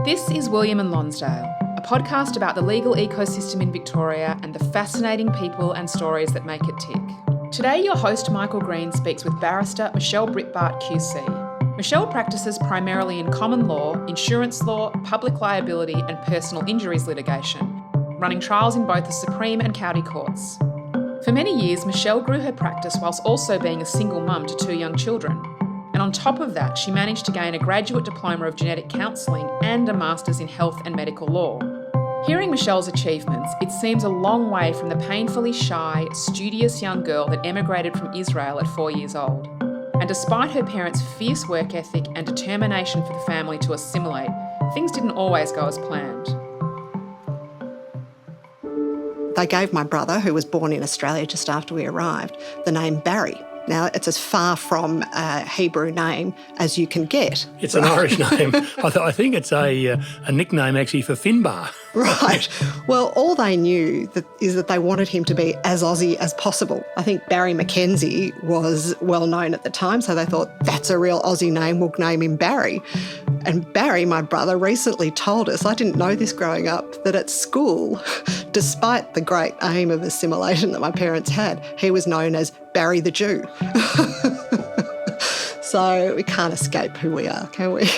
This is William and Lonsdale, a podcast about the legal ecosystem in Victoria and the fascinating people and stories that make it tick. Today, your host Michael Green speaks with barrister Michelle Britbart QC. Michelle practices primarily in common law, insurance law, public liability and personal injuries litigation, running trials in both the Supreme and County Courts. For many years, Michelle grew her practice whilst also being a single mum to 2 young children. And on top of that, she managed to gain a graduate diploma of genetic counselling and a master's in health and medical law. Hearing Michelle's achievements, it seems a long way from the painfully shy, studious young girl that emigrated from Israel at 4 years old. And despite her parents' fierce work ethic and determination for the family to assimilate, things didn't always go as planned. They gave my brother, who was born in Australia just after we arrived, the name Barry. Now, it's as far from a Hebrew name as you can get. It's an Irish name. I think it's a nickname actually for Finbar. Right. Well, all they knew is that they wanted him to be as Aussie as possible. I think Barry Mackenzie was well known at the time, so they thought, that's a real Aussie name, we'll name him Barry. And Barry, my brother, recently told us, I didn't know this growing up, that at school, despite the great aim of assimilation that my parents had, he was known as Barry the Jew. So we can't escape who we are, can we?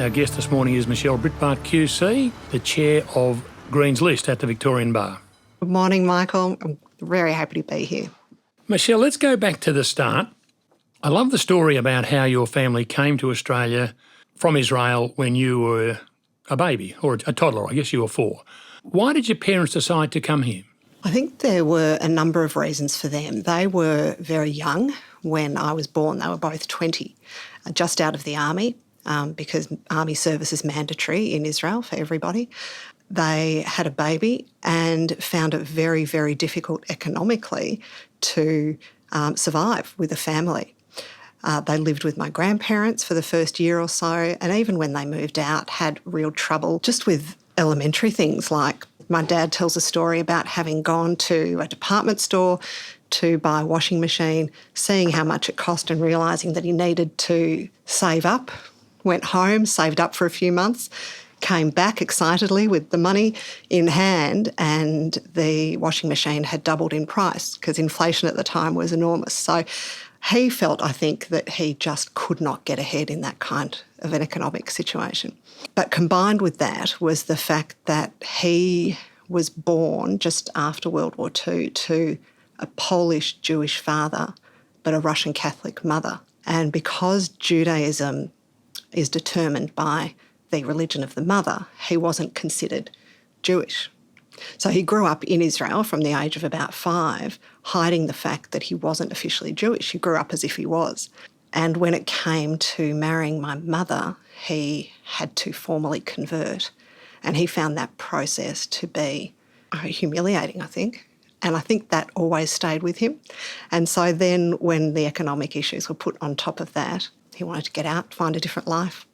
Our guest this morning is Michelle Britbart QC, the chair of Green's List at the Victorian Bar. Good morning, Michael. I'm very happy to be here. Michelle, let's go back to the start. I love the story about how your family came to Australia from Israel when you were a baby, or a toddler, I guess you were 4. Why did your parents decide to come here? I think there were a number of reasons for them. They were very young when I was born. They were both 20, just out of the army. Because army service is mandatory in Israel for everybody. They had a baby and found it very, very difficult economically to survive with a family. They lived with my grandparents for the first year or so, and even when they moved out, had real trouble just with elementary things, like my dad tells a story about having gone to a department store to buy a washing machine, seeing how much it cost and realising that he needed to save up. Went home, saved up for a few months, came back excitedly with the money in hand, and the washing machine had doubled in price because inflation at the time was enormous. So he felt, I think, that he just could not get ahead in that kind of an economic situation. But combined with that was the fact that he was born just after World War II to a Polish Jewish father but a Russian Catholic mother. And because Judaism is determined by the religion of the mother, he wasn't considered Jewish. So he grew up in Israel from the age of about 5, hiding the fact that he wasn't officially Jewish. He grew up as if he was. And when it came to marrying my mother, he had to formally convert. And he found that process to be humiliating, I think. And I think that always stayed with him. And so then when the economic issues were put on top of that, he wanted to get out, find a different life.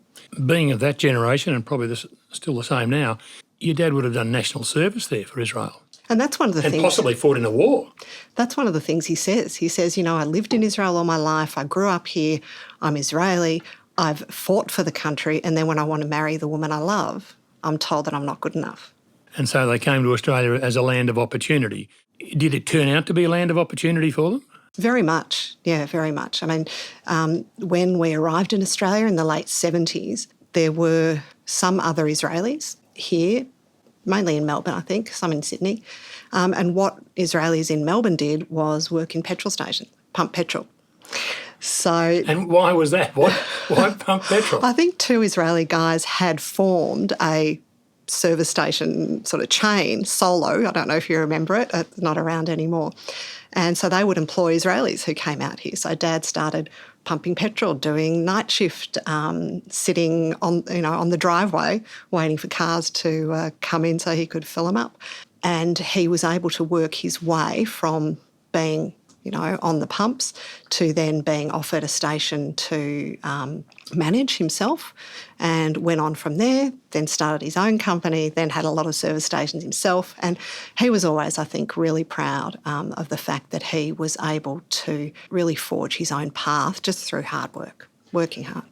Being of that generation, and probably still the same now, your dad would have done national service there for Israel. And that's one of the things... And possibly fought in a war. That's one of the things he says. He says, you know, I lived in Israel all my life, I grew up here, I'm Israeli, I've fought for the country, and then when I want to marry the woman I love, I'm told that I'm not good enough. And so they came to Australia as a land of opportunity. Did it turn out to be a land of opportunity for them? Very much, yeah, very much. I mean, when we arrived in Australia in the late 70s, there were some other Israelis here, mainly in Melbourne, I think, some in Sydney. And what Israelis in Melbourne did was work in petrol stations, pump petrol. So, and why was that? Why pump petrol? I think 2 Israeli guys had formed a service station sort of chain, Solo. I don't know if you remember it. It's not around anymore. And so they would employ Israelis who came out here. So Dad started pumping petrol, doing night shift, sitting on the driveway, waiting for cars to come in so he could fill them up. And he was able to work his way from being on the pumps, to then being offered a station to manage himself, and went on from there, then started his own company, then had a lot of service stations himself. And he was always, I think, really proud of the fact that he was able to really forge his own path just through hard work, working hard.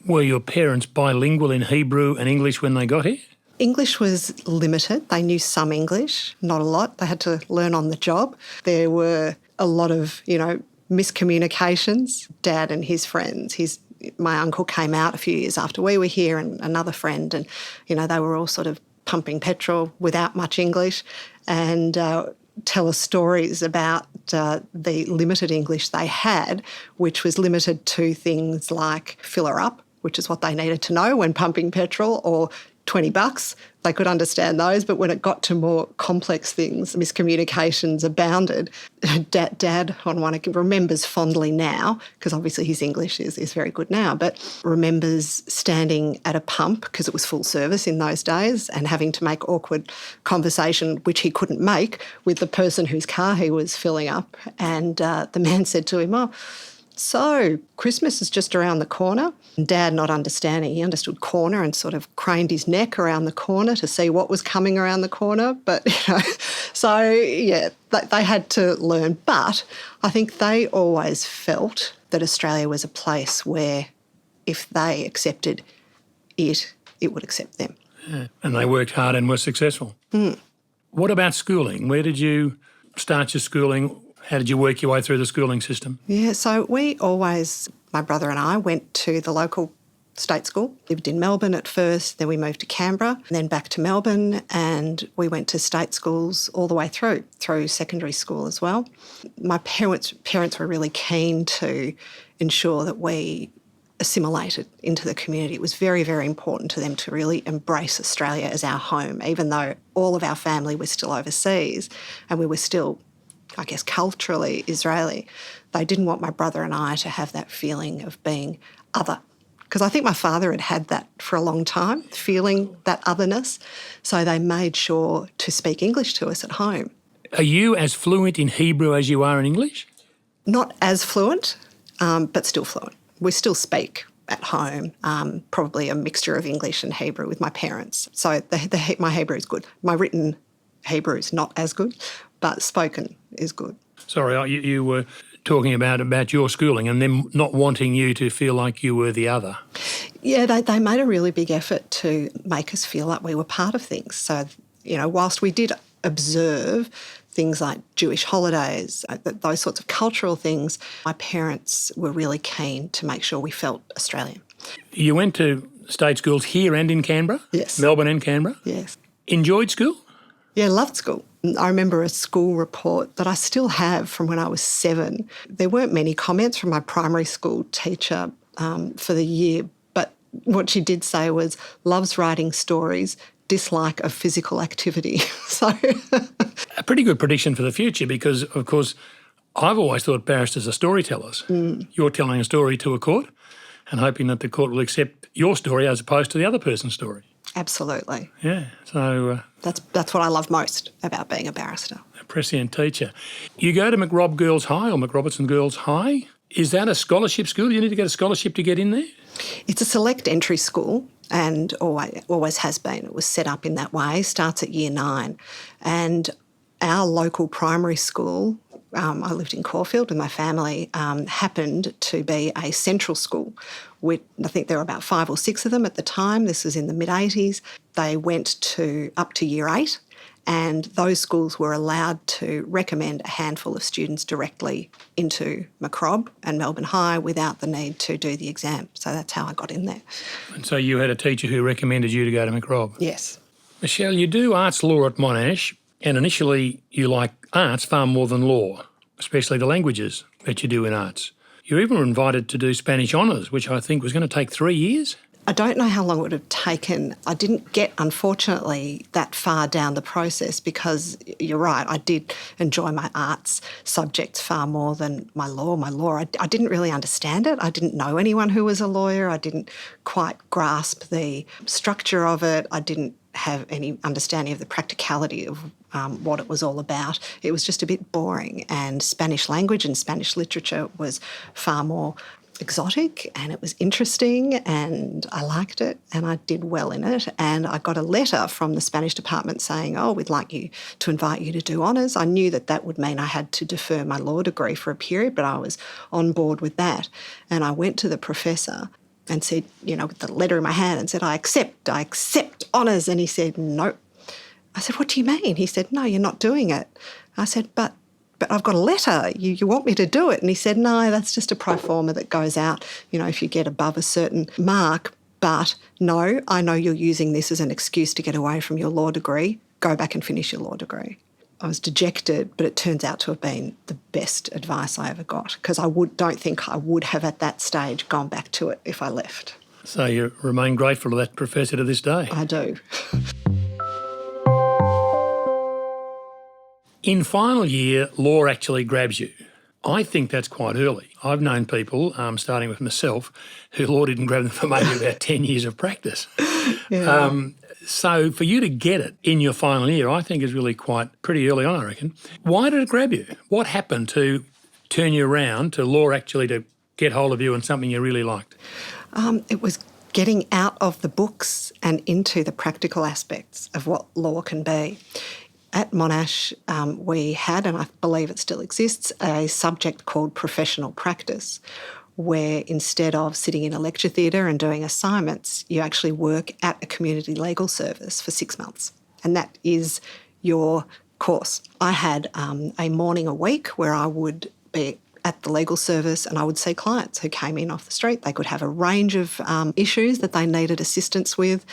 Were your parents bilingual in Hebrew and English when they got here? English was limited. They knew some English, not a lot. They had to learn on the job. There were a lot of, miscommunications. Dad and his friends, my uncle came out a few years after we were here, and another friend, and, they were all sort of pumping petrol without much English, and tell us stories about the limited English they had, which was limited to things like fill her up, which is what they needed to know when pumping petrol, or $20. They could understand those, but when it got to more complex things, miscommunications abounded. Dad, on one occasion, remembers fondly now, because obviously his English is very good now, but remembers standing at a pump, because it was full service in those days, and having to make awkward conversation, which he couldn't make, with the person whose car he was filling up. And the man said to him, "Oh, so Christmas is just around the corner." And Dad, not understanding, he understood corner and sort of craned his neck around the corner to see what was coming around the corner. But, they had to learn. But I think they always felt that Australia was a place where if they accepted it would accept them. Yeah. And they worked hard and were successful. Mm. What about schooling? Where did you start your schooling? How did you work your way through the schooling system? Yeah, so my brother and I went to the local state school. Lived in Melbourne at first, then we moved to Canberra, and then back to Melbourne, and we went to state schools all the way through secondary school as well. My parents were really keen to ensure that we assimilated into the community. It was very, very important to them to really embrace Australia as our home, even though all of our family was still overseas and we were still, I guess, culturally Israeli. They didn't want my brother and I to have that feeling of being other, because I think my father had had that for a long time, feeling that otherness. So they made sure to speak English to us at home. Are you as fluent in Hebrew as you are in English? Not as fluent, but still fluent. We still speak at home, probably a mixture of English and Hebrew with my parents. So my Hebrew is good. My written Hebrew is not as good, but spoken is good. Sorry, you were talking about your schooling and them not wanting you to feel like you were the other. Yeah, they made a really big effort to make us feel like we were part of things. So, whilst we did observe things like Jewish holidays, those sorts of cultural things, my parents were really keen to make sure we felt Australian. You went to state schools here and in Canberra? Yes. Melbourne and Canberra? Yes. Enjoyed school? Yeah, loved school. I remember a school report that I still have from when I was 7. There weren't many comments from my primary school teacher for the year, but what she did say was, loves writing stories, dislike of physical activity. So a pretty good prediction for the future, because, of course, I've always thought barristers are storytellers. Mm. You're telling a story to a court and hoping that the court will accept your story as opposed to the other person's story. Absolutely. Yeah, so... That's what I love most about being a barrister. A prescient teacher. You go to McRob Girls High or McRobertson Girls High. Is that a scholarship school? Do you need to get a scholarship to get in there? It's a select entry school and always has been. It was set up in that way, starts at year 9. And our local primary school, I lived in Caulfield with my family, happened to be a central school. I think there were about 5 or 6 of them at the time. This was in the mid-80s. They went up to year 8, and those schools were allowed to recommend a handful of students directly into McRob and Melbourne High without the need to do the exam. So that's how I got in there. And so you had a teacher who recommended you to go to McRob? Yes. Michelle, you do arts law at Monash, and initially you like arts far more than law, especially the languages that you do in arts. You even were invited to do Spanish honours, which I think was going to take 3 years. I don't know how long it would have taken. I didn't get, unfortunately, that far down the process because, you're right, I did enjoy my arts subjects far more than my law. My law, I didn't really understand it. I didn't know anyone who was a lawyer. I didn't quite grasp the structure of it. I didn't have any understanding of the practicality of what it was all about. It was just a bit boring, and Spanish language and Spanish literature was far more exotic, and it was interesting, and I liked it, and I did well in it. And I got a letter from the Spanish department saying, "Oh, we'd like you to invite you to do honours." I knew that that would mean I had to defer my law degree for a period, but I was on board with that. And I went to the professor and said, with the letter in my hand, and said, I accept honours. And he said, "No." I said, "What do you mean?" He said, "No, you're not doing it." I said, but I've got a letter. You want me to do it?" And he said, "No, that's just a pro forma that goes out, if you get above a certain mark. But no, I know you're using this as an excuse to get away from your law degree. Go back and finish your law degree." I was dejected, but it turns out to have been the best advice I ever got, because don't think I would have at that stage gone back to it if I left. So you remain grateful to that professor to this day? I do. In final year, law actually grabs you. I think that's quite early. I've known people, starting with myself, who law didn't grab them for maybe about 10 years of practice. Yeah. So for you to get it in your final year, I think is really pretty early on, I reckon. Why did it grab you? What happened to turn you around to law actually to get hold of you and something you really liked? It was getting out of the books and into the practical aspects of what law can be. At Monash, we had, and I believe it still exists, a subject called professional practice, where instead of sitting in a lecture theatre and doing assignments, you actually work at a community legal service for 6 months. And that is your course. I had a morning a week where I would be at the legal service and I would see clients who came in off the street. They could have a range of issues that they needed assistance with.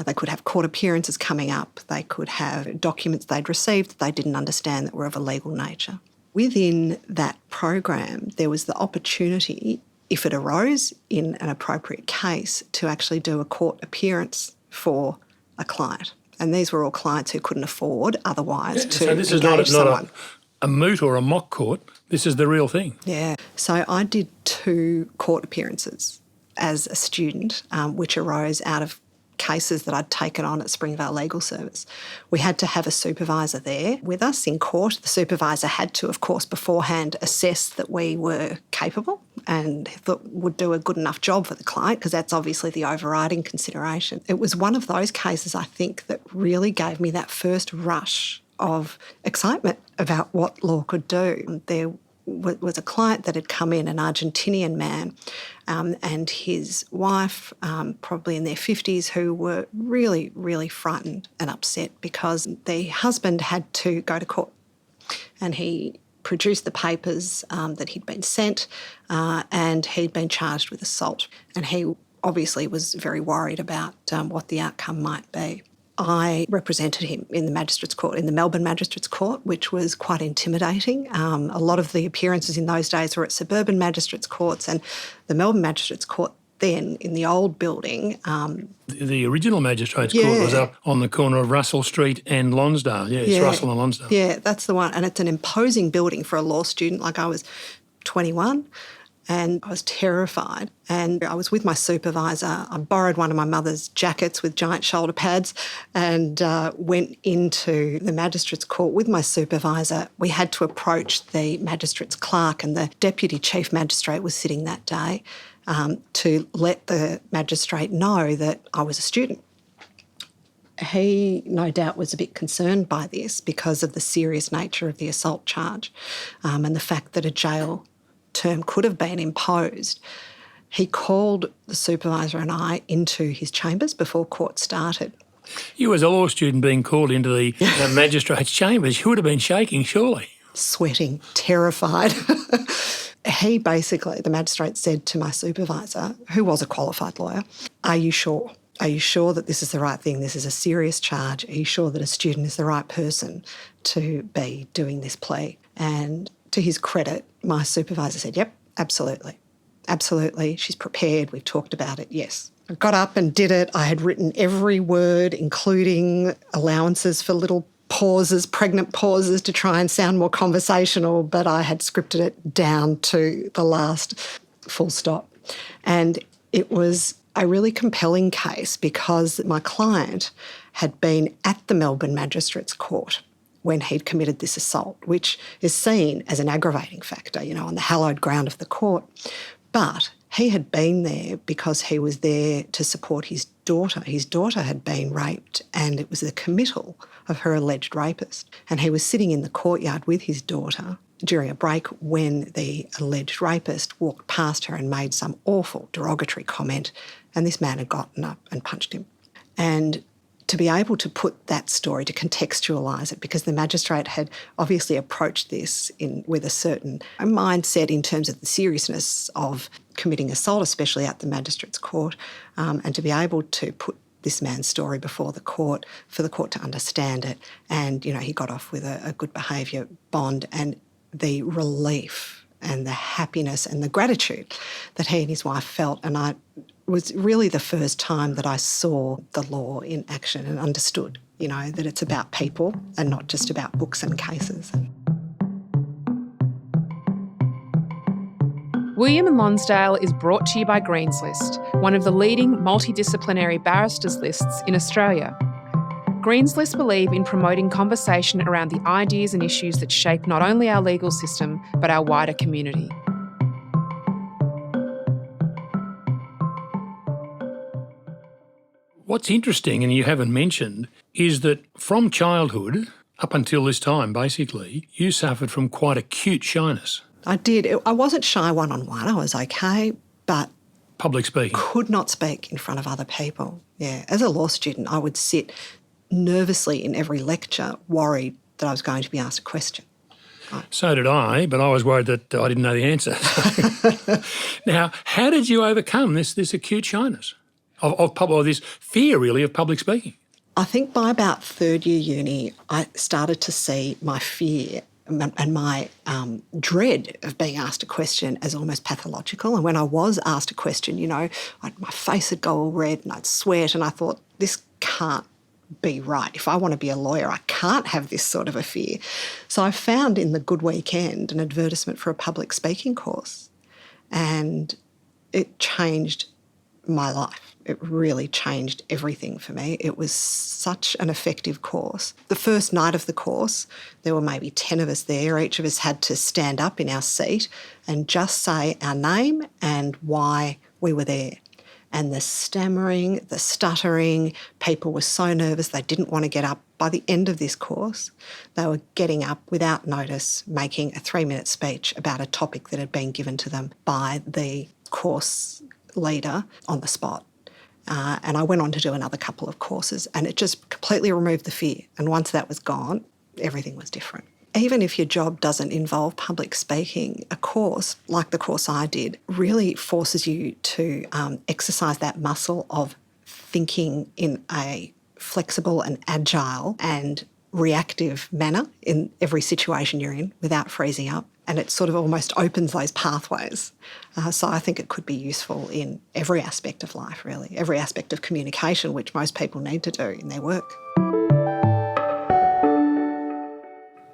They could have court appearances coming up. They could have documents they'd received that they didn't understand that were of a legal nature. Within that program, there was the opportunity, if it arose in an appropriate case, to actually do a court appearance for a client. And these were all clients who couldn't afford otherwise to So this is engage not someone. a moot or a mock court. This is the real thing. Yeah. So I did 2 court appearances as a student, which arose out of cases that I'd taken on at Springvale Legal Service. We had to have a supervisor there with us in court. The supervisor had to, of course, beforehand assess that we were capable and thought would do a good enough job for the client, because that's obviously the overriding consideration. It was one of those cases, I think, that really gave me that first rush of excitement about what law could do. There was a client that had come in, an Argentinian man, and his wife, probably in their 50s, who were really, really frightened and upset because the husband had to go to court. And he produced the papers that he'd been sent, and he'd been charged with assault. And he obviously was very worried about what the outcome might be. I represented him in the Magistrates Court, in the Melbourne Magistrates Court, which was quite intimidating. A lot of the appearances in those days were at suburban magistrates' courts, and the Melbourne Magistrates Court then, in the old building... The original Magistrates Court was up on the corner of Russell Street and Lonsdale. Yeah, it's Russell and Lonsdale. Yeah, that's the one. And it's an imposing building for a law student. Like, I was 21 and I was terrified. And I was with my supervisor. I borrowed one of my mother's jackets with giant shoulder pads and went into the Magistrates Court with my supervisor. We had to approach the Magistrates clerk, and the Deputy Chief Magistrate was sitting that day, to let the magistrate know that I was a student. He, no doubt, was a bit concerned by this because of the serious nature of the assault charge, and the fact that a jail term could have been imposed. He called the supervisor and I into his chambers before court started. You, as a law student, being called into the magistrate's chambers, you would have been shaking, surely. Sweating, terrified. He basically, the magistrate said to my supervisor, who was a qualified lawyer, "Are you sure? Are you sure that this is the right thing? This is a serious charge. Are you sure that a student is the right person to be doing this plea?" And to his credit, my supervisor said, "Yep, absolutely. Absolutely. She's prepared. We've talked about it. Yes." I got up and did it. I had written every word, including allowances for little pauses, pregnant pauses, to try and sound more conversational, but I had scripted it down to the last full stop. And it was a really compelling case because my client had been at the Melbourne Magistrates Court when he'd committed this assault, which is seen as an aggravating factor, on the hallowed ground of the court. But he had been there because he was there to support his daughter. His daughter had been raped and it was the committal of her alleged rapist. And he was sitting in the courtyard with his daughter during a break when the alleged rapist walked past her and made some awful derogatory comment, and this man had gotten up and punched him. And to be able to put that story, to contextualise it, because the magistrate had obviously approached this with a certain mindset in terms of the seriousness of committing assault, especially at the magistrate's court, and to be able to put this man's story before the court, for the court to understand it. And, he got off with a good behaviour bond, and the relief and the happiness and the gratitude that he and his wife felt. And it was really the first time that I saw the law in action and understood, that it's about people and not just about books and cases. William and Lonsdale is brought to you by Green's List, one of the leading multidisciplinary barristers lists in Australia. Green's List believe in promoting conversation around the ideas and issues that shape not only our legal system, but our wider community. What's interesting, and you haven't mentioned, is that from childhood up until this time, basically, you suffered from quite acute shyness. I did. I wasn't shy one-on-one. I was okay, but public speaking. Could not speak in front of other people. Yeah. As a law student, I would sit nervously in every lecture, worried that I was going to be asked a question. So did I, but I was worried that I didn't know the answer. Now, how did you overcome this acute shyness of this fear, really, of public speaking? I think by about third year uni, I started to see my fear and my dread of being asked a question as almost pathological. And when I was asked a question, my face would go all red and I'd sweat, and I thought, this can't be right. If I want to be a lawyer, I can't have this sort of a fear. So I found in the Good Weekend an advertisement for a public speaking course, and it changed my life. It really changed everything for me. It was such an effective course. The first night of the course, there were maybe 10 of us there. Each of us had to stand up in our seat and just say our name and why we were there. And the stammering, the stuttering, people were so nervous they didn't want to get up. By the end of this course, they were getting up without notice, making a 3-minute speech about a topic that had been given to them by the course leader on the spot. And I went on to do another couple of courses, and it just completely removed the fear. And once that was gone, everything was different. Even if your job doesn't involve public speaking, a course like the course I did really forces you to exercise that muscle of thinking in a flexible and agile and reactive manner in every situation you're in without freezing up. And it sort of almost opens those pathways. So I think it could be useful in every aspect of life, really, every aspect of communication, which most people need to do in their work.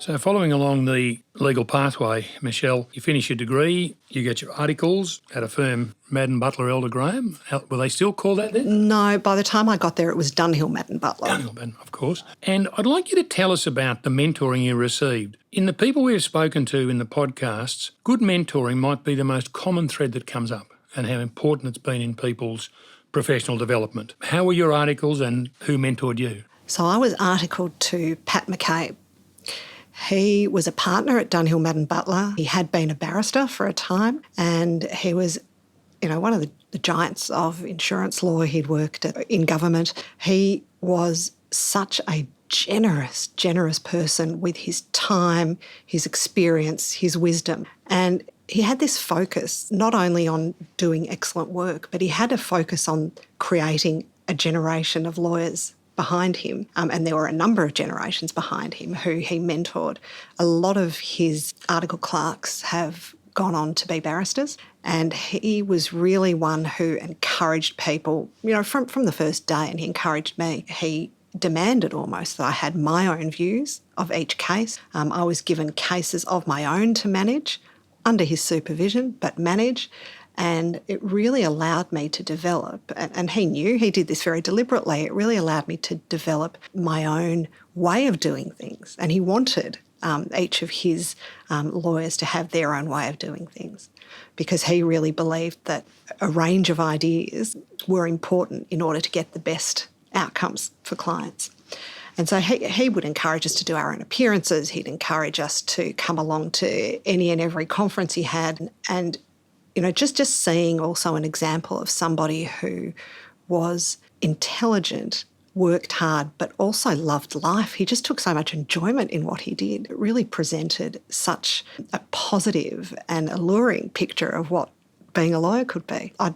So following along the legal pathway, Michelle, you finish your degree, you get your articles at a firm, Madden Butler Elder Graham. Were they still called that then? No, by the time I got there, it was Dunhill Madden Butler. Dunhill Madden, of course. And I'd like you to tell us about the mentoring you received. In the people we've spoken to in the podcasts, good mentoring might be the most common thread that comes up, and how important it's been in people's professional development. How were your articles and who mentored you? So I was articled to Pat McCabe. He was a partner at Dunhill Madden Butler. He had been a barrister for a time, and he was, one of the giants of insurance law. He'd worked in government. He was such a generous person with his time, his experience, his wisdom. And he had this focus not only on doing excellent work, but he had a focus on creating a generation of lawyers behind him, and there were a number of generations behind him who he mentored. A lot of his article clerks have gone on to be barristers, and he was really one who encouraged people, from the first day, and he encouraged me. He demanded almost that I had my own views of each case. I was given cases of my own to manage under his supervision, but manage. And it really allowed me to develop, and he knew he did this very deliberately, it really allowed me to develop my own way of doing things. And he wanted each of his lawyers to have their own way of doing things, because he really believed that a range of ideas were important in order to get the best outcomes for clients. And so he would encourage us to do our own appearances. He'd encourage us to come along to any and every conference he had. And, just seeing also an example of somebody who was intelligent, worked hard, but also loved life. He just took so much enjoyment in what he did. It really presented such a positive and alluring picture of what being a lawyer could be. I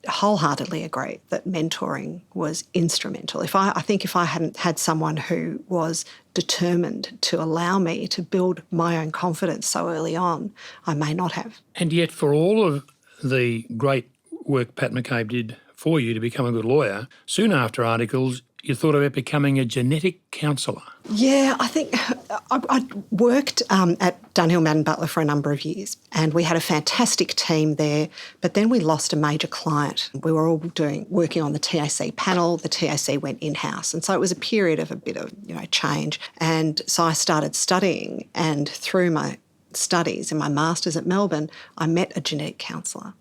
wholeheartedly agree that mentoring was instrumental. I think if I hadn't had someone who was determined to allow me to build my own confidence so early on, I may not have. And yet for all of the great work Pat McCabe did for you to become a good lawyer, soon after articles, you thought about becoming a genetic counsellor. Yeah, I think I worked at Dunhill Madden Butler for a number of years, and we had a fantastic team there, but then we lost a major client. We were all working on the TAC panel. The TAC went in-house, and so it was a period of a bit of change. And so I started studying, and through my studies and my masters at Melbourne, I met a genetic counsellor.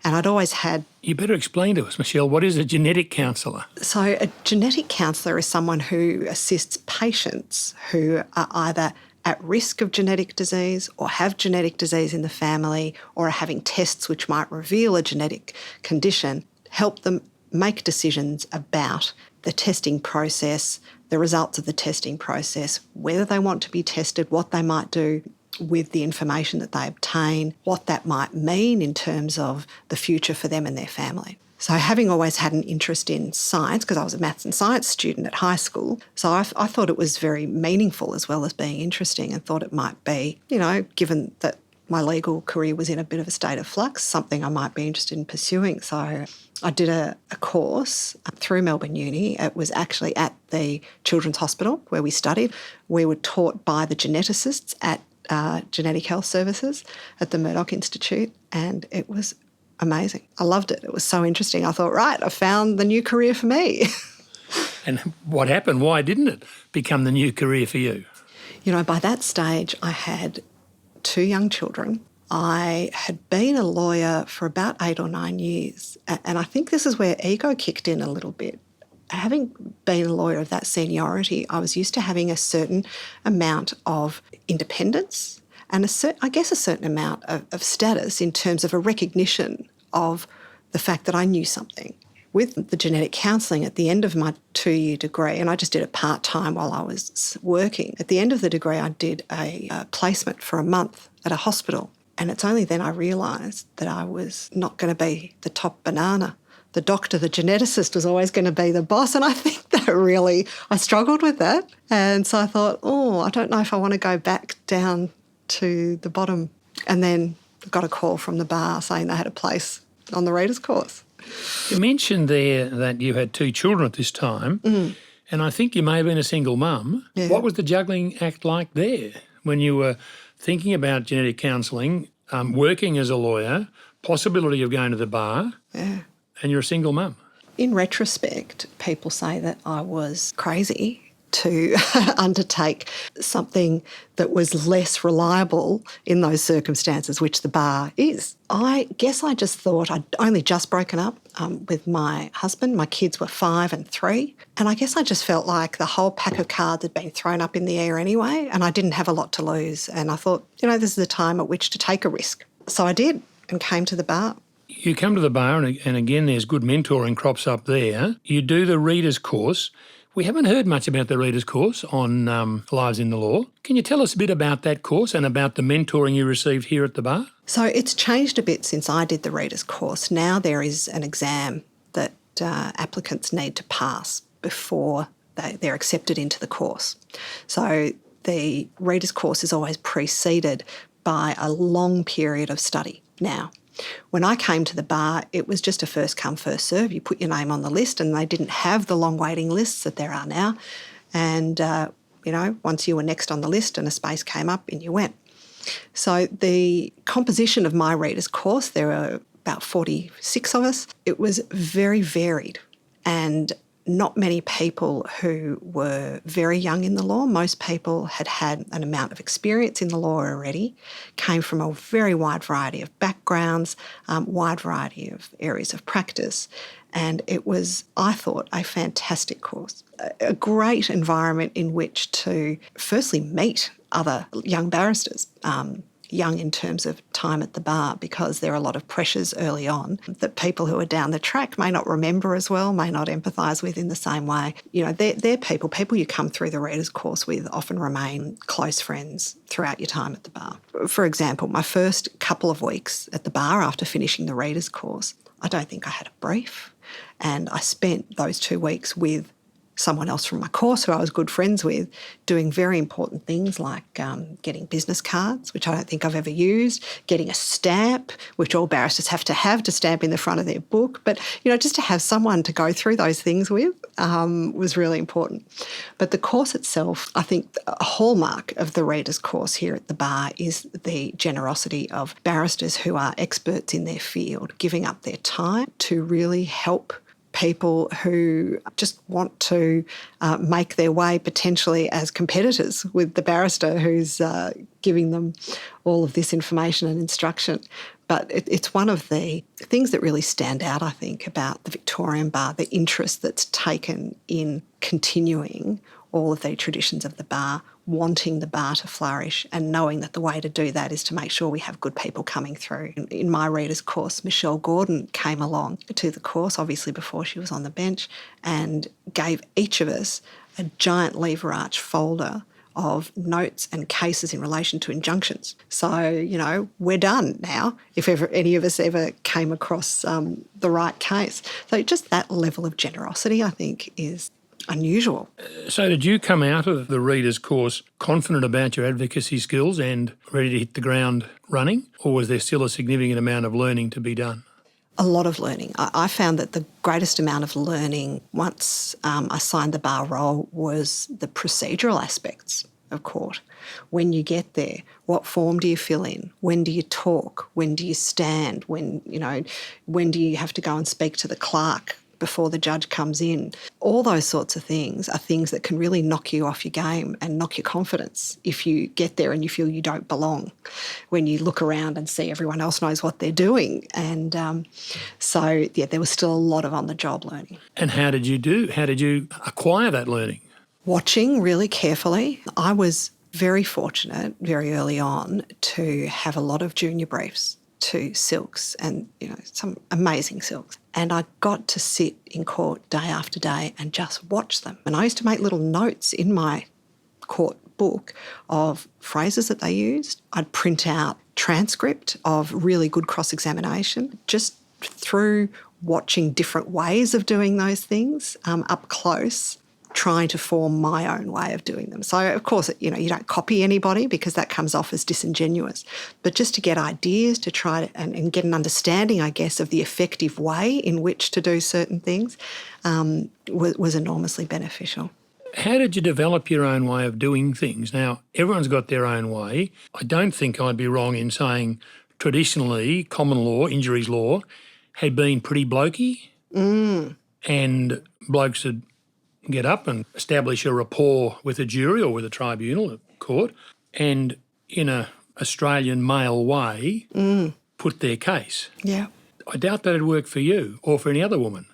And I'd always had... You better explain to us, Michelle, what is a genetic counsellor? So a genetic counsellor is someone who assists patients who are either at risk of genetic disease or have genetic disease in the family or are having tests which might reveal a genetic condition, help them make decisions about the testing process, the results of the testing process, whether they want to be tested, what they might do with the information that they obtain, what that might mean in terms of the future for them and their family. So having always had an interest in science, because I was a maths and science student at high school, so I thought it was very meaningful as well as being interesting, and thought it might be, given that my legal career was in a bit of a state of flux, something I might be interested in pursuing. So I did a course through Melbourne Uni. It was actually at the Children's Hospital where we studied. We were taught by the geneticists at Genetic Health Services at the Murdoch Institute, and it was amazing. I loved it. It was so interesting. I thought, right, I found the new career for me. And what happened? Why didn't it become the new career for you? By that stage, I had 2 young children. I had been a lawyer for about 8 or 9 years, and I think this is where ego kicked in a little bit. Having been a lawyer of that seniority, I was used to having a certain amount of independence and a certain amount of status in terms of a recognition of the fact that I knew something. With the genetic counselling at the end of my 2-year degree, and I just did it part-time while I was working, at the end of the degree I did a placement for a month at a hospital, and it's only then I realised that I was not going to be the top banana. The doctor, the geneticist, was always going to be the boss. And I think that I struggled with that. And so I thought, I don't know if I want to go back down to the bottom. And then got a call from the bar saying they had a place on the readers course. You mentioned there that you had 2 children at this time, and I think you may have been a single mum. Yeah. What was the juggling act like there when you were thinking about genetic counselling, working as a lawyer, possibility of going to the bar? Yeah. And you're a single mum. In retrospect, people say that I was crazy to undertake something that was less reliable in those circumstances, which the bar is. I guess I just thought I'd only just broken up with my husband. My kids were 5 and 3. And I guess I just felt like the whole pack of cards had been thrown up in the air anyway, and I didn't have a lot to lose. And I thought, this is a time at which to take a risk. So I did, and came to the bar. You come to the bar, and again, there's good mentoring crops up there. You do the readers course. We haven't heard much about the readers course on Lives in the Law. Can you tell us a bit about that course and about the mentoring you received here at the bar? So it's changed a bit since I did the readers course. Now there is an exam that applicants need to pass before they're accepted into the course. So the readers course is always preceded by a long period of study now. When I came to the bar, it was just a first come, first serve. You put your name on the list, and they didn't have the long waiting lists that there are now. And, once you were next on the list and a space came up, in you went. So the composition of my readers course, there are about 46 of us. It was very varied, and not many people who were very young in the law. Most people had had an amount of experience in the law already, came from a very wide variety of backgrounds, wide variety of areas of practice. And it was, I thought, a fantastic course. A great environment in which to firstly meet other young barristers, young in terms of time at the bar, because there are a lot of pressures early on that people who are down the track may not remember as well, may not empathise with in the same way. You know, they're people you come through the readers course with often remain close friends throughout your time at the bar. For example, my first couple of weeks at the bar after finishing the readers course, I don't think I had a brief, and I spent those 2 weeks with someone else from my course who I was good friends with, doing very important things like getting business cards, which I don't think I've ever used, getting a stamp, which all barristers have to stamp in the front of their book. But, you know, just to have someone to go through those things with was really important. But the course itself, I think a hallmark of the readers course here at the bar is the generosity of barristers who are experts in their field, giving up their time to really help people who just want to make their way potentially as competitors with the barrister who's giving them all of this information and instruction. But it's one of the things that really stand out, I think, about the Victorian bar, the interest that's taken in continuing all of the traditions of the bar, wanting the bar to flourish, and knowing that the way to do that is to make sure we have good people coming through. In my readers course, Michelle Gordon came along to the course, obviously before she was on the bench, and gave each of us a giant lever arch folder of notes and cases in relation to injunctions. So, you know, we're done now if ever any of us ever came across the right case. So just that level of generosity, I think, is unusual. So did you come out of the readers course confident about your advocacy skills and ready to hit the ground running, or was there still a significant amount of learning to be done? A lot of learning. I found that the greatest amount of learning once I signed the bar roll was the procedural aspects of court. When you get there, what form do you fill in? When do you talk? When do you stand? When do you have to go and speak to the clerk before the judge comes in? All those sorts of things are things that can really knock you off your game and knock your confidence if you get there and you feel you don't belong, when you look around and see everyone else knows what they're doing. And there was still a lot of on-the-job learning. And how did you acquire that learning? Watching really carefully. I was very fortunate very early on to have a lot of junior briefs to silks, and some amazing silks. And I got to sit in court day after day and just watch them. And I used to make little notes in my court book of phrases that they used. I'd print out transcript of really good cross-examination just through watching different ways of doing those things up close, trying to form my own way of doing them. So, of course, you don't copy anybody because that comes off as disingenuous. But just to get ideas, to try to, and get an understanding, I guess, of the effective way in which to do certain things was enormously beneficial. How did you develop your own way of doing things? Now, everyone's got their own way. I don't think I'd be wrong in saying traditionally common law, injuries law, had been pretty blokey. And blokes had get up and establish a rapport with a jury or with a tribunal, a court, and in a Australian male way put their case. Yeah. I doubt that'd work for you or for any other woman.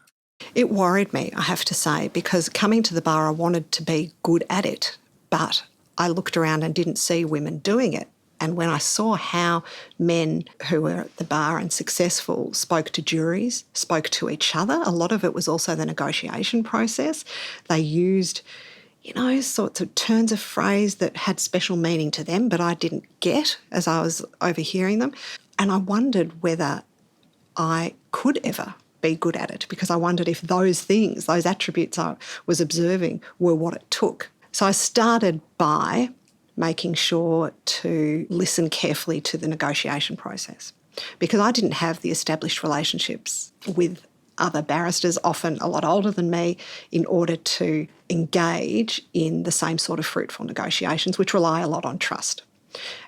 It worried me, I have to say, because coming to the bar I wanted to be good at it, but I looked around and didn't see women doing it. And when I saw how men who were at the bar and successful spoke to juries, spoke to each other, a lot of it was also the negotiation process. They used, sorts of turns of phrase that had special meaning to them, but I didn't get as I was overhearing them. And I wondered whether I could ever be good at it, because I wondered if those things, those attributes I was observing, were what it took. So I started by making sure to listen carefully to the negotiation process, because I didn't have the established relationships with other barristers, often a lot older than me, in order to engage in the same sort of fruitful negotiations, which rely a lot on trust.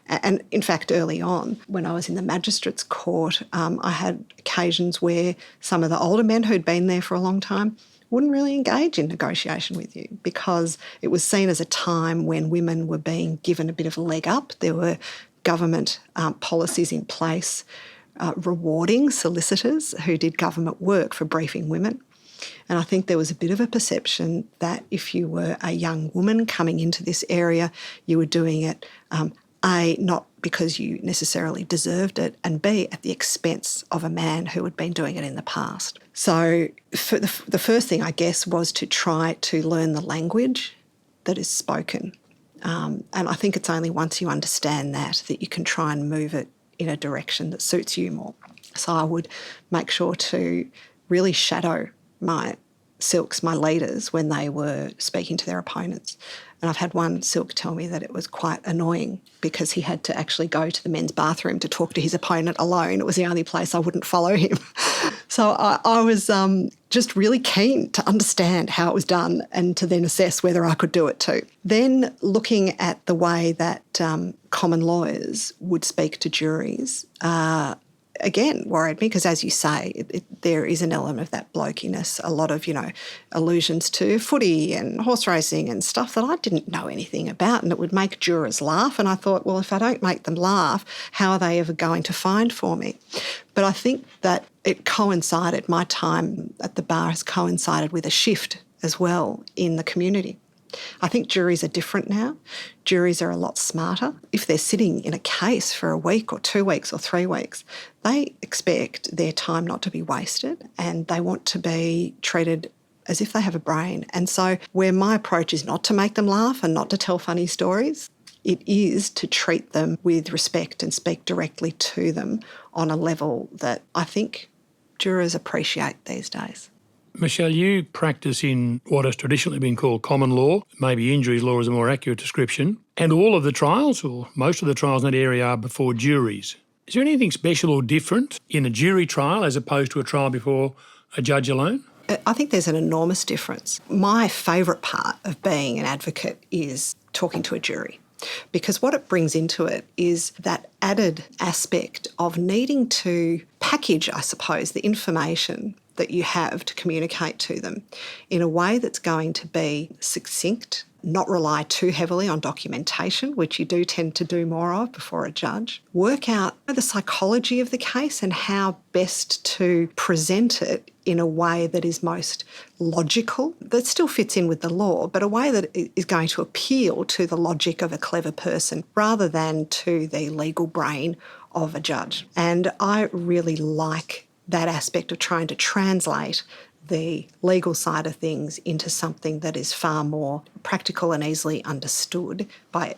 And in fact, early on, when I was in the magistrate's court, I had occasions where some of the older men who'd been there for a long time wouldn't really engage in negotiation with you because it was seen as a time when women were being given a bit of a leg up. There were government policies in place rewarding solicitors who did government work for briefing women. And I think there was a bit of a perception that if you were a young woman coming into this area, you were doing it, A, not because you necessarily deserved it, and B, at the expense of a man who had been doing it in the past. So for the first thing, I guess, was to try to learn the language that is spoken. And I think it's only once you understand that you can try and move it in a direction that suits you more. So I would make sure to really shadow my silks, my leaders, when they were speaking to their opponents. And I've had one silk tell me that it was quite annoying because he had to actually go to the men's bathroom to talk to his opponent alone. It was the only place I wouldn't follow him. So I was just really keen to understand how it was done and to then assess whether I could do it too. Then looking at the way that common lawyers would speak to juries, again, worried me because, as you say, there is an element of that blokiness, a lot of, allusions to footy and horse racing and stuff that I didn't know anything about, and it would make jurors laugh. And I thought, well, if I don't make them laugh, how are they ever going to find for me? But I think that it coincided, my time at the bar has coincided with a shift as well in the community. I think juries are different now. Juries are a lot smarter. If they're sitting in a case for a week or 2 weeks or 3 weeks, they expect their time not to be wasted and they want to be treated as if they have a brain. And so where my approach is not to make them laugh and not to tell funny stories, it is to treat them with respect and speak directly to them on a level that I think jurors appreciate these days. Michelle, you practice in what has traditionally been called common law, maybe injuries law is a more accurate description, and all of the trials, or most of the trials in that area, are before juries. Is there anything special or different in a jury trial as opposed to a trial before a judge alone? I think there's an enormous difference. My favourite part of being an advocate is talking to a jury, because what it brings into it is that added aspect of needing to package, I suppose, the information that you have to communicate to them in a way that's going to be succinct, not rely too heavily on documentation, which you do tend to do more of before a judge. Work out the psychology of the case and how best to present it in a way that is most logical, that still fits in with the law, but a way that is going to appeal to the logic of a clever person rather than to the legal brain of a judge. And I really like that aspect of trying to translate the legal side of things into something that is far more practical and easily understood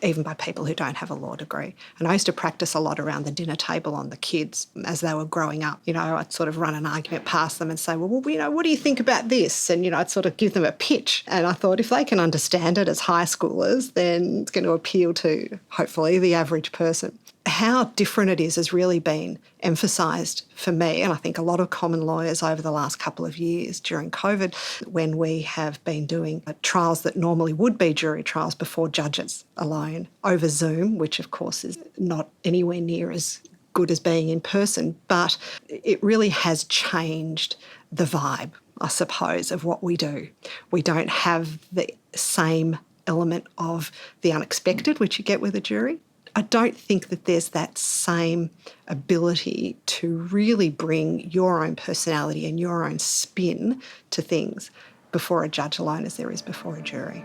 even by people who don't have a law degree. And I used to practice a lot around the dinner table on the kids as they were growing up. I'd sort of run an argument past them and say, well, what do you think about this? And, I'd sort of give them a pitch. And I thought if they can understand it as high schoolers, then it's going to appeal to, hopefully, the average person. How different it is has really been emphasised for me, and I think a lot of common lawyers over the last couple of years during COVID, when we have been doing trials that normally would be jury trials before judges alone over Zoom, which of course is not anywhere near as good as being in person, but it really has changed the vibe, I suppose, of what we do. We don't have the same element of the unexpected, which you get with a jury. I don't think that there's that same ability to really bring your own personality and your own spin to things before a judge alone as there is before a jury.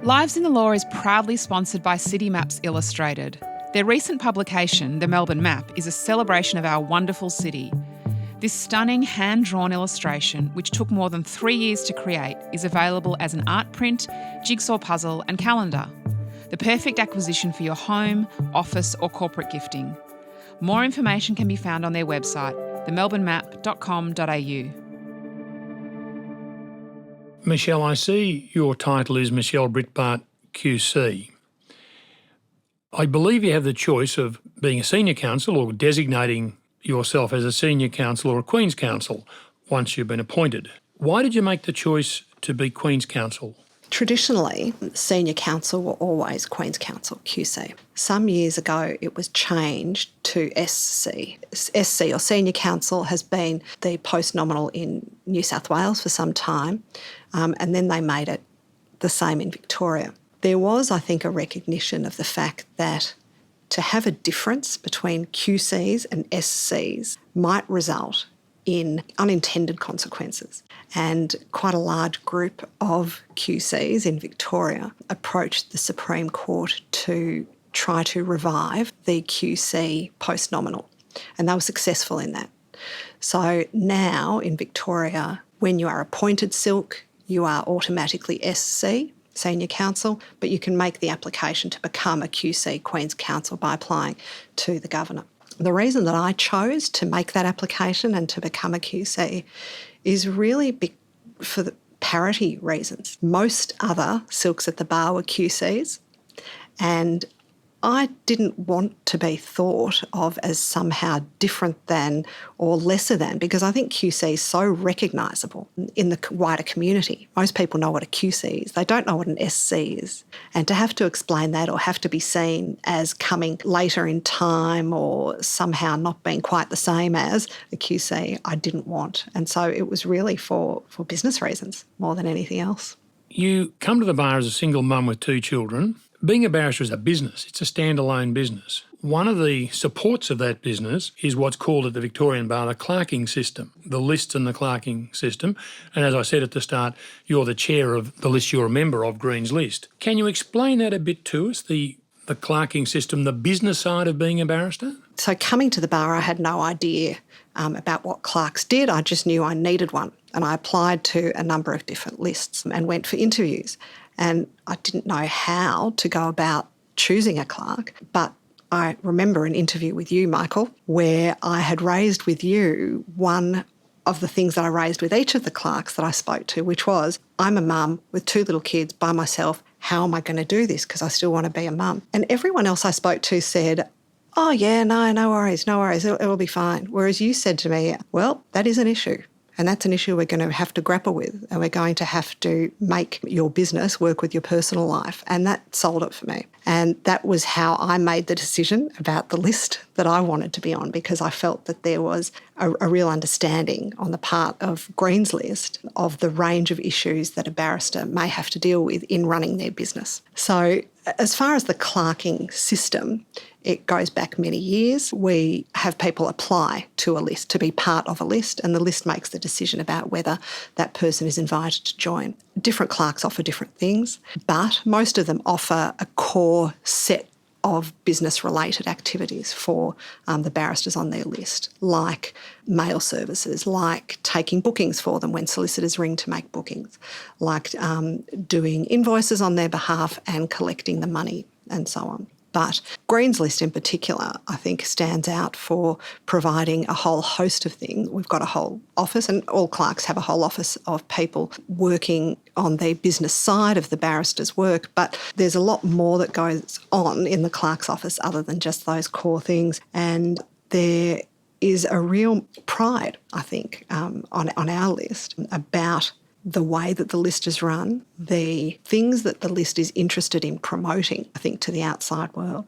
Lives in the Law is proudly sponsored by City Maps Illustrated. Their recent publication, The Melbourne Map, is a celebration of our wonderful city. This stunning hand-drawn illustration, which took more than 3 years to create, is available as an art print, jigsaw puzzle and calendar. The perfect acquisition for your home, office or corporate gifting. More information can be found on their website, themelbournemap.com.au. Michelle, I see your title is Michelle Britbart QC. I believe you have the choice of being a senior counsel or designating yourself as a senior counsel or a Queen's Counsel once you've been appointed. Why did you make the choice to be Queen's Counsel? Traditionally, senior counsel were always Queen's Counsel QC. Some years ago, it was changed to SC. SC, or Senior Counsel, has been the post-nominal in New South Wales for some time, and then they made it the same in Victoria. There was, I think, a recognition of the fact that to have a difference between QCs and SCs might result in unintended consequences. And quite a large group of QCs in Victoria approached the Supreme Court to try to revive the QC post-nominal, and they were successful in that. So now in Victoria, when you are appointed silk, you are automatically SC, Senior Counsel, but you can make the application to become a QC, Queen's Counsel, by applying to the Governor. The reason that I chose to make that application and to become a QC is really for the parity reasons. Most other silks at the bar were QCs, and I didn't want to be thought of as somehow different than or lesser than, because I think QC is so recognisable in the wider community. Most people know what a QC is. They don't know what an SC is. And to have to explain that or have to be seen as coming later in time or somehow not being quite the same as a QC, I didn't want. And so it was really for business reasons more than anything else. You come to the bar as a single mum with 2 children. Being a barrister is a business. It's a standalone business. One of the supports of that business is what's called at the Victorian Bar the clerking system, the lists and the clerking system. And as I said at the start, you're the chair of the list, you're a member of Green's List. Can you explain that a bit to us, the clerking system, the business side of being a barrister? So coming to the bar, I had no idea about what clerks did. I just knew I needed one. And I applied to a number of different lists and went for interviews. And I didn't know how to go about choosing a clerk, but I remember an interview with you, Michael, where I had raised with you one of the things that I raised with each of the clerks that I spoke to, which was, I'm a mum with 2 little kids by myself. How am I going to do this? Because I still want to be a mum. And everyone else I spoke to said, oh yeah, no worries, it'll be fine. Whereas you said to me, well, that is an issue. And that's an issue we're going to have to grapple with, and we're going to have to make your business work with your personal life. And that sold it for me. And that was how I made the decision about the list that I wanted to be on, because I felt that there was a real understanding on the part of Green's List of the range of issues that a barrister may have to deal with in running their business. So as far as the clerking system, it goes back many years. We have people apply to a list, to be part of a list, and the list makes the decision about whether that person is invited to join. Different clerks offer different things, but most of them offer a core set of business-related activities for the barristers on their list, like mail services, like taking bookings for them when solicitors ring to make bookings, like doing invoices on their behalf and collecting the money and so on. But Green's List in particular, I think, stands out for providing a whole host of things. We've got a whole office, and all clerks have a whole office of people working on the business side of the barrister's work, but there's a lot more that goes on in the clerk's office other than just those core things. And there is a real pride, I think, on our list about the way that the list is run, the things that the list is interested in promoting, I think, to the outside world.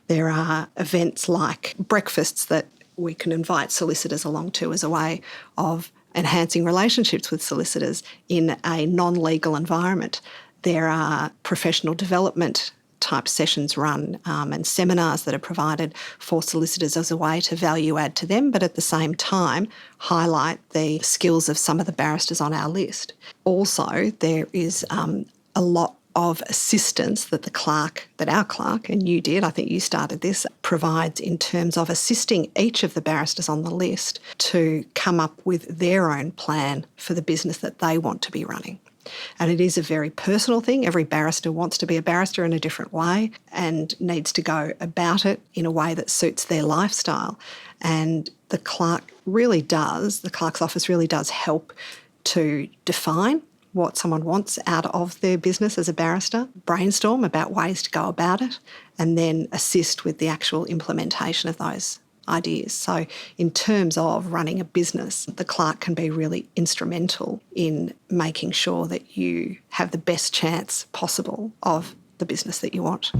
There are events like breakfasts that we can invite solicitors along to as a way of enhancing relationships with solicitors in a non-legal environment. There are professional development type sessions run and seminars that are provided for solicitors as a way to value add to them, but at the same time highlight the skills of some of the barristers on our list. Also, there is a lot of assistance that our clerk, and you did, I think you started this, provides in terms of assisting each of the barristers on the list to come up with their own plan for the business that they want to be running. And it is a very personal thing. Every barrister wants to be a barrister in a different way and needs to go about it in a way that suits their lifestyle. And the clerk's office really does help to define what someone wants out of their business as a barrister, brainstorm about ways to go about it, and then assist with the actual implementation of those ideas. So in terms of running a business, the clerk can be really instrumental in making sure that you have the best chance possible of the business that you want.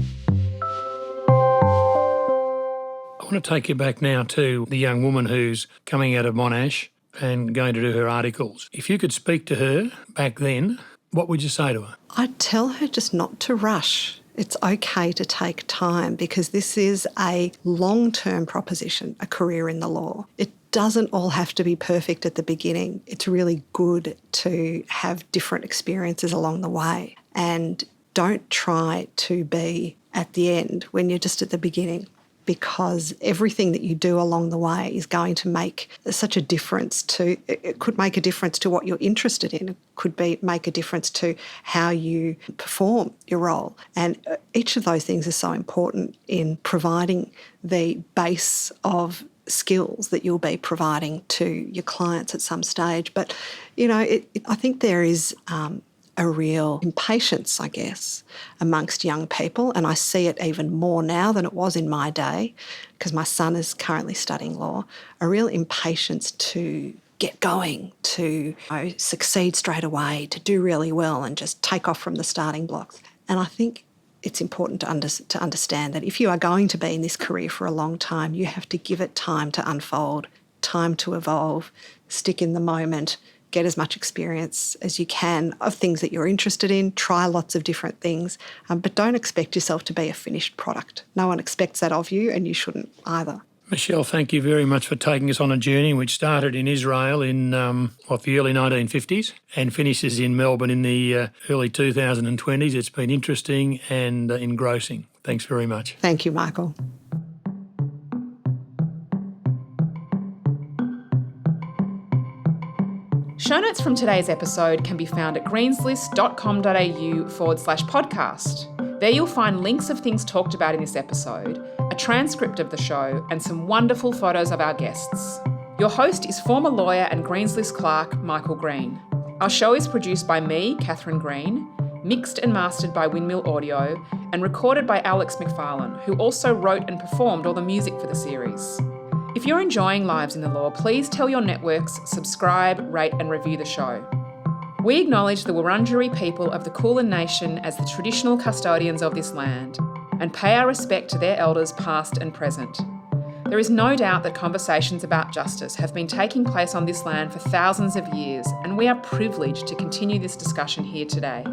I want to take you back now to the young woman who's coming out of Monash and going to do her articles. If you could speak to her back then, what would you say to her? I'd tell her just not to rush. It's okay to take time because this is a long-term proposition, a career in the law. It doesn't all have to be perfect at the beginning. It's really good to have different experiences along the way, and don't try to be at the end when you're just at the beginning, because everything that you do along the way is going to make such a difference to, it could make a difference to what you're interested in. It could make a difference to how you perform your role. And each of those things is so important in providing the base of skills that you'll be providing to your clients at some stage. But, I think there is a real impatience, I guess, amongst young people, and I see it even more now than it was in my day, because my son is currently studying law, a real impatience to get going, to succeed straight away, to do really well and just take off from the starting blocks. And I think it's important to understand that if you are going to be in this career for a long time, you have to give it time to unfold, time to evolve, stick in the moment, get as much experience as you can of things that you're interested in, try lots of different things, but don't expect yourself to be a finished product. No one expects that of you, and you shouldn't either. Michelle, thank you very much for taking us on a journey which started in Israel in the early 1950s and finishes in Melbourne in the early 2020s. It's been interesting and engrossing. Thanks very much. Thank you, Michael. Show notes from today's episode can be found at greenslist.com.au/podcast. There you'll find links of things talked about in this episode, a transcript of the show, and some wonderful photos of our guests. Your host is former lawyer and Greenslist clerk Michael Green. Our show is produced by me, Catherine Green, mixed and mastered by Windmill Audio, and recorded by Alex McFarlane, who also wrote and performed all the music for the series. If you're enjoying Lives in the Law, please tell your networks, subscribe, rate and review the show. We acknowledge the Wurundjeri people of the Kulin Nation as the traditional custodians of this land and pay our respect to their elders past and present. There is no doubt that conversations about justice have been taking place on this land for thousands of years, and we are privileged to continue this discussion here today.